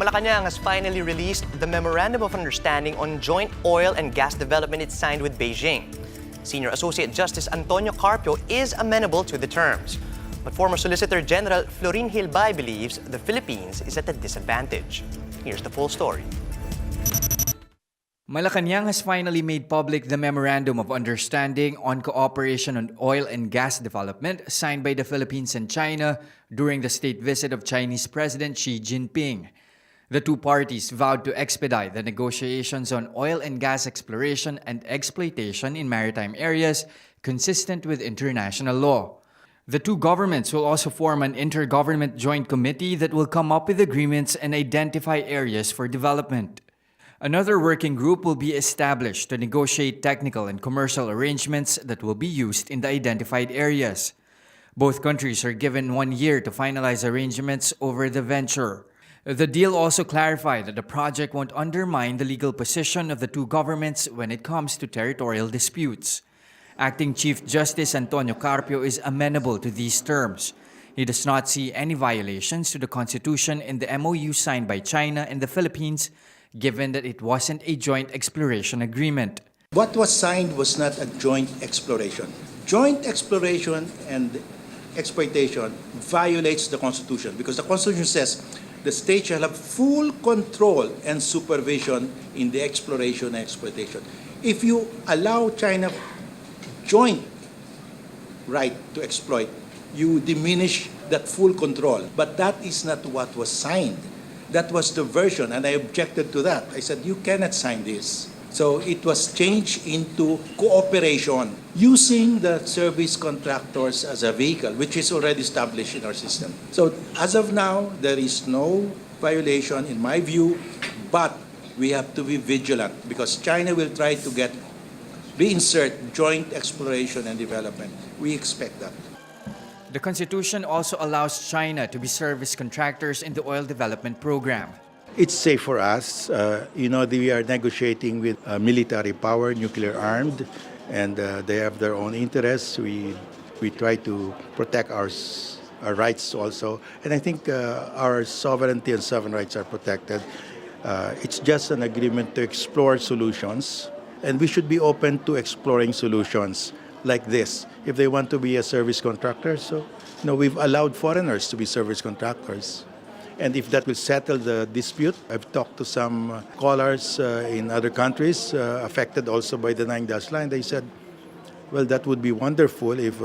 Malacañang has finally released the Memorandum of Understanding on joint oil and gas development it signed with Beijing. Senior Associate Justice Antonio Carpio is amenable to the terms. But former Solicitor General Florin Hilbay believes the Philippines is at a disadvantage. Here's the full story. Malacañang has finally made public the Memorandum of Understanding on Cooperation on Oil and Gas Development signed by the Philippines and China during the state visit of Chinese President Xi Jinping. The two parties vowed to expedite the negotiations on oil and gas exploration and exploitation in maritime areas consistent with international law. The two governments will also form an intergovernment joint committee that will come up with agreements and identify areas for development. Another working group will be established to negotiate technical and commercial arrangements that will be used in the identified areas. Both countries are given 1 year to finalize arrangements over the venture. The deal also clarified that the project won't undermine the legal position of the two governments when it comes to territorial disputes. Acting Chief Justice Antonio Carpio is amenable to these terms. He does not see any violations to the Constitution in the MOU signed by China and the Philippines, given that it wasn't a joint exploration agreement. What was signed was not a joint exploration. Joint exploration and exploitation violates the Constitution because the Constitution says the state shall have full control and supervision in the exploration and exploitation. If you allow China joint right to exploit, you diminish that full control. But that is not what was signed. That was the version, and I objected to that. I said, you cannot sign this. So it was changed into cooperation using the service contractors as a vehicle, which is already established in our system. So as of now, there is no violation in my view, but we have to be vigilant because China will try to reinsert joint exploration and development. We expect that. The Constitution also allows China to be service contractors in the oil development program. It's safe for us. We are negotiating with military power, nuclear armed, and they have their own interests. We try to protect our rights also. And I think our sovereignty and sovereign rights are protected. It's just an agreement to explore solutions, and we should be open to exploring solutions like this. If they want to be a service contractor, we've allowed foreigners to be service contractors. And if that will settle the dispute, I've talked to some callers in other countries affected also by the 9-dash line. They said, well, that would be wonderful if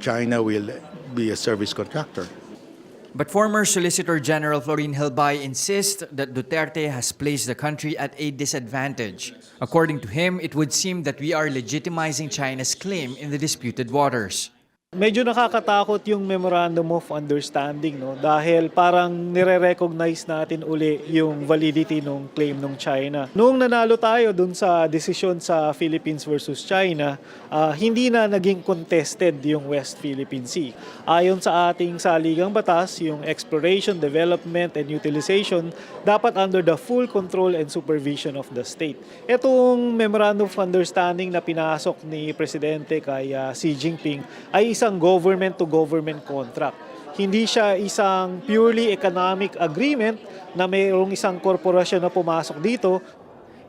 China will be a service contractor. But former Solicitor General Florin Hilbay insists that Duterte has placed the country at a disadvantage. According to him, it would seem that we are legitimizing China's claim in the disputed waters. Medyo nakakatakot yung Memorandum of Understanding, no? Dahil parang nire-recognize natin uli yung validity ng claim ng China. Noong nanalo tayo dun sa desisyon sa Philippines versus China, hindi na naging contested yung West Philippine Sea. Ayon sa ating saligang batas, yung exploration, development, and utilization dapat under the full control and supervision of the state. Itong Memorandum of Understanding na pinasok ni Presidente kay Xi Jinping ay isang government-to-government contract. Hindi siya isang purely economic agreement na mayroong isang korporasyon na pumasok dito.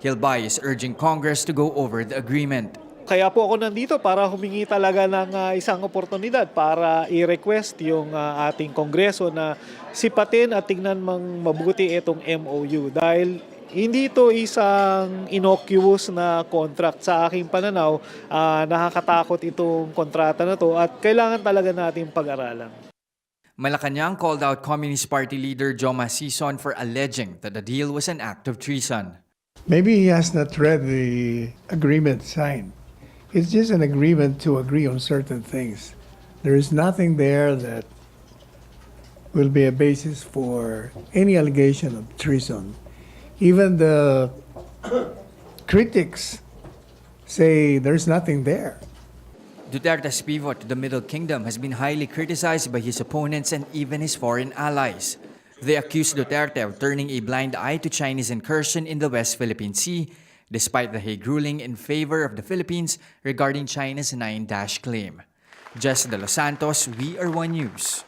Hilbay is urging Congress to go over the agreement. Kaya po ako nandito para humingi talaga ng isang oportunidad para i-request yung ating Kongreso na sipatin at tingnan mang mabuti itong MOU dahil hindi ito isang innocuous na contract. Sa aking pananaw, nakakatakot itong kontrata na to at kailangan talaga natin pag-aralan. Malacañang called out Communist Party leader Joma Sison for alleging that the deal was an act of treason. Maybe he has not read the agreement signed. It's just an agreement to agree on certain things. There is nothing there that will be a basis for any allegation of treason. Even the critics say there's nothing there. Duterte's pivot to the Middle Kingdom has been highly criticized by his opponents and even his foreign allies. They accused Duterte of turning a blind eye to Chinese incursion in the West Philippine Sea, despite the Hague ruling in favor of the Philippines regarding China's 9-dash claim. Jess De Los Santos, We Are One News.